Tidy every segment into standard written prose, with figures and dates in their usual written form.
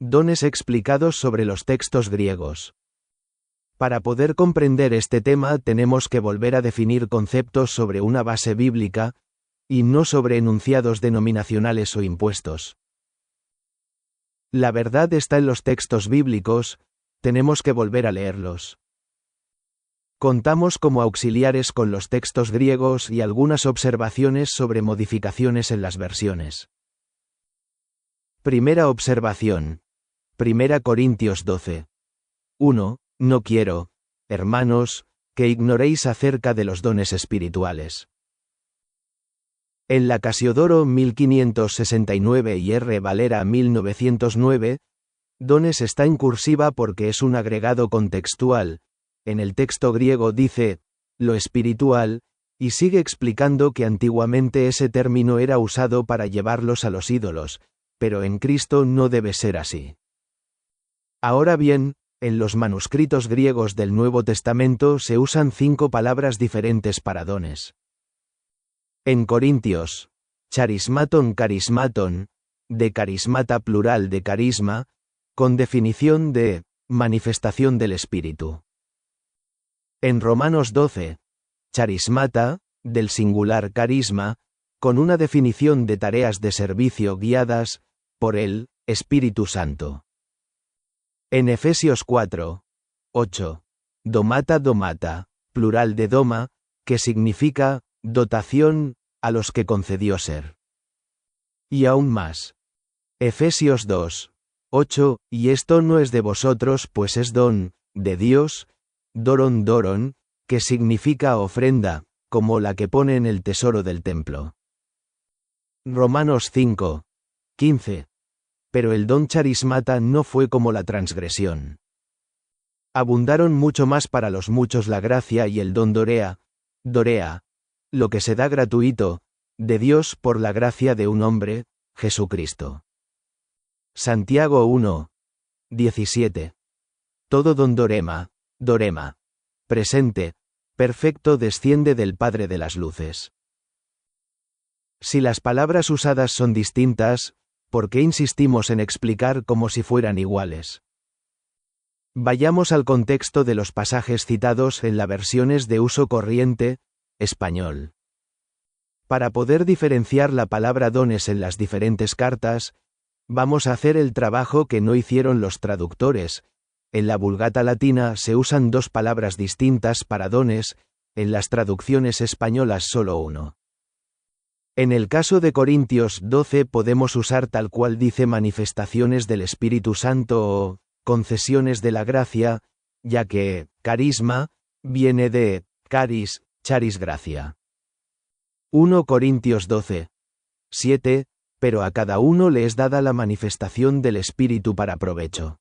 Dones explicados sobre los textos griegos. Para poder comprender este tema tenemos que volver a definir conceptos sobre una base bíblica, y no sobre enunciados denominacionales o impuestos. La verdad está en los textos bíblicos, tenemos que volver a leerlos. Contamos como auxiliares con los textos griegos y algunas observaciones sobre modificaciones en las versiones. Primera observación. 1 Corintios 12. 1. No quiero, hermanos, que ignoréis acerca de los dones espirituales. En la Casiodoro 1569 y R. Valera 1909, dones está en cursiva porque es un agregado contextual. En el texto griego dice, lo espiritual, y sigue explicando que antiguamente ese término era usado para llevarlos a los ídolos, pero en Cristo no debe ser así. Ahora bien, en los manuscritos griegos del Nuevo Testamento se usan 5 palabras diferentes para dones. En Corintios, charismaton carismaton, de carismata plural de carisma, con definición de manifestación del Espíritu. En Romanos 12, charismata, del singular carisma, con una definición de tareas de servicio guiadas por el Espíritu Santo. En Efesios 4, 8, domata, plural de doma, que significa dotación a los que concedió ser. Y aún más. Efesios 2, 8, y esto no es de vosotros pues es don, de Dios, doron, que significa ofrenda, como la que pone en el tesoro del templo. Romanos 5, 15. Pero el don charismata no fue como la transgresión. Abundaron mucho más para los muchos la gracia y el don dorea, lo que se da gratuito, de Dios por la gracia de un hombre, Jesucristo. Santiago 1, 17. Todo don dorema, presente, perfecto desciende del Padre de las luces. Si las palabras usadas son distintas, ¿por qué insistimos en explicar como si fueran iguales? Vayamos al contexto de los pasajes citados en las versiones de uso corriente, español. Para poder diferenciar la palabra dones en las diferentes cartas, vamos a hacer el trabajo que no hicieron los traductores. En la Vulgata latina se usan 2 palabras distintas para dones, en las traducciones españolas solo uno. En el caso de Corintios 12 podemos usar tal cual dice manifestaciones del Espíritu Santo o concesiones de la gracia, ya que carisma viene de charis gracia. 1 Corintios 12, 7, pero a cada uno le es dada la manifestación del Espíritu para provecho.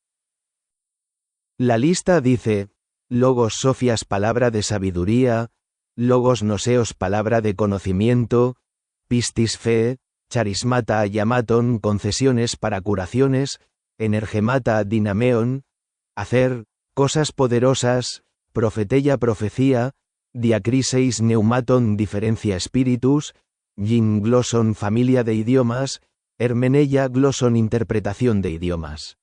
La lista dice, logos sofias palabra de sabiduría, logos noseos palabra de conocimiento, pistis fe, charismata llamaton concesiones para curaciones, energemata dinameon, hacer, cosas poderosas, profeteia profecía, diacriseis neumaton diferencia spiritus, yin glosson familia de idiomas, hermeneia glosson interpretación de idiomas.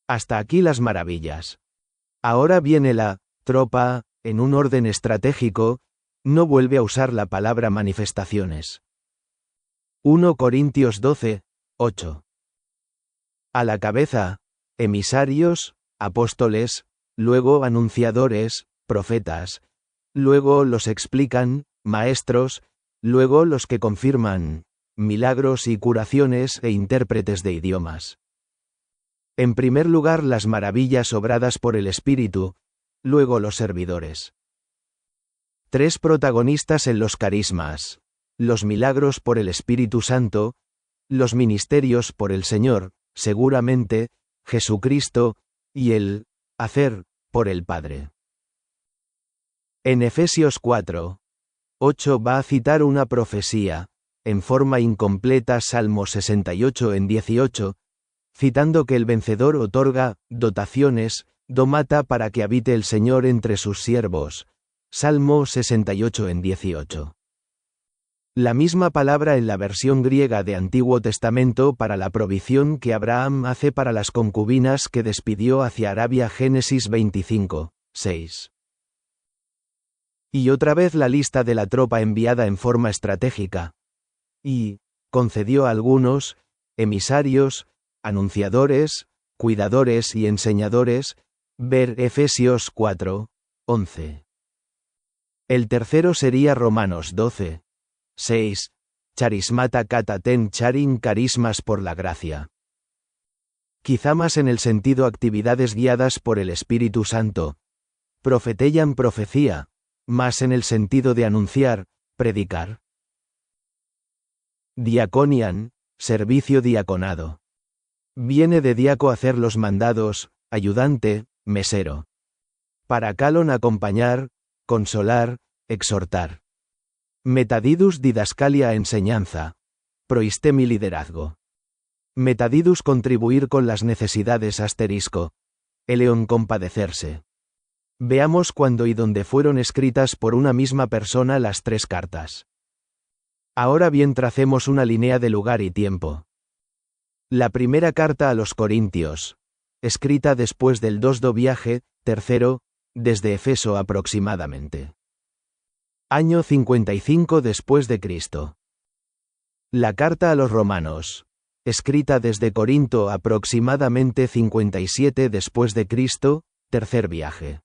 Hasta aquí las maravillas. Ahora viene la tropa, en un orden estratégico, no vuelve a usar la palabra manifestaciones. 1 Corintios 12, 8. A la cabeza, emisarios, apóstoles, luego anunciadores, profetas, luego los explican, maestros, luego los que confirman, milagros y curaciones e intérpretes de idiomas. En primer lugar las maravillas obradas por el Espíritu, luego los servidores. 3 protagonistas en los carismas, los milagros por el Espíritu Santo, los ministerios por el Señor, seguramente, Jesucristo, y el hacer por el Padre. En Efesios 4, 8 va a citar una profecía, en forma incompleta Salmo 68 en 18, citando que el vencedor otorga dotaciones, domata para que habite el Señor entre sus siervos. Salmo 68 en 18. La misma palabra en la versión griega de Antiguo Testamento para la provisión que Abraham hace para las concubinas que despidió hacia Arabia, Génesis 25, 6. Y otra vez la lista de la tropa enviada en forma estratégica. Y concedió a algunos, emisarios, anunciadores, cuidadores y enseñadores, ver Efesios 4, 11. El tercero sería Romanos 12, 6, charismata kata ten charin, carismas por la gracia. Quizá más en el sentido actividades guiadas por el Espíritu Santo. Profetellan, profecía, más en el sentido de anunciar, predicar. Diaconian, servicio, diaconado. Viene de diaco, hacer los mandados, ayudante, mesero. Parakalon, acompañar, consolar, exhortar. Metadidus, didascalia, enseñanza. Proistemi, liderazgo. Metadidus, contribuir con las necesidades, asterisco. Eleon, compadecerse. Veamos cuándo y dónde fueron escritas por una misma persona las tres cartas. Ahora bien, tracemos una línea de lugar y tiempo. La primera carta a los Corintios, escrita después del dosdo viaje, tercero, desde Efeso aproximadamente. Año 55 después de Cristo. La carta a los Romanos, escrita desde Corinto aproximadamente 57 después de Cristo, tercer viaje.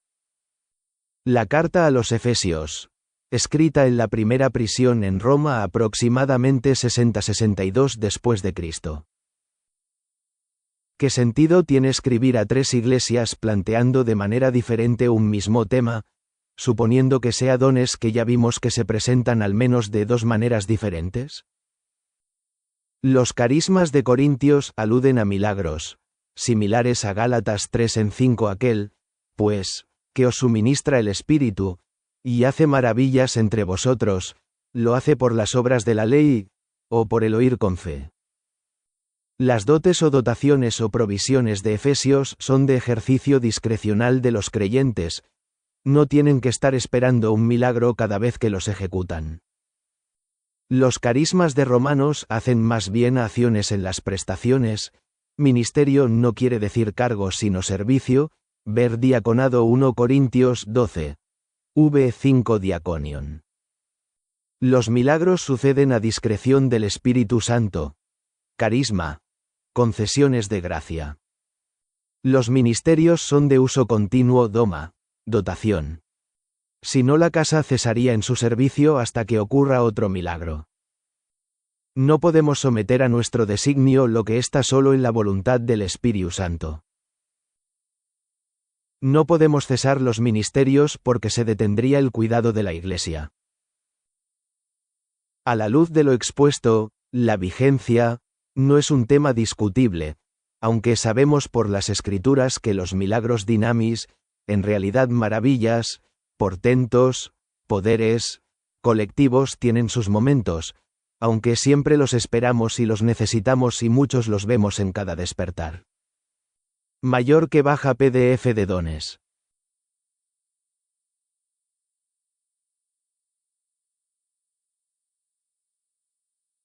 La carta a los Efesios, escrita en la primera prisión en Roma aproximadamente 60-62 después de Cristo. ¿Qué sentido tiene escribir a tres iglesias planteando de manera diferente un mismo tema, suponiendo que sea dones que ya vimos que se presentan al menos de dos maneras diferentes? Los carismas de Corintios aluden a milagros, similares a Gálatas 3:5, aquel, pues, que os suministra el Espíritu, y hace maravillas entre vosotros, lo hace por las obras de la ley, o por el oír con fe. Las dotes o dotaciones o provisiones de Efesios son de ejercicio discrecional de los creyentes, no tienen que estar esperando un milagro cada vez que los ejecutan. Los carismas de Romanos hacen más bien acciones en las prestaciones, ministerio no quiere decir cargo sino servicio, ver diaconado 1 Corintios 12, v5 diaconion. Los milagros suceden a discreción del Espíritu Santo. Carisma. Concesiones de gracia. Los ministerios son de uso continuo, doma. Dotación. Si no, la casa cesaría en su servicio hasta que ocurra otro milagro. No podemos someter a nuestro designio lo que está solo en la voluntad del Espíritu Santo. No podemos cesar los ministerios porque se detendría el cuidado de la Iglesia. A la luz de lo expuesto, la vigencia no es un tema discutible, aunque sabemos por las Escrituras que los milagros dinamis, en realidad maravillas, portentos, poderes, colectivos tienen sus momentos, aunque siempre los esperamos y los necesitamos y muchos los vemos en cada despertar. Mayor que baja PDF de dones.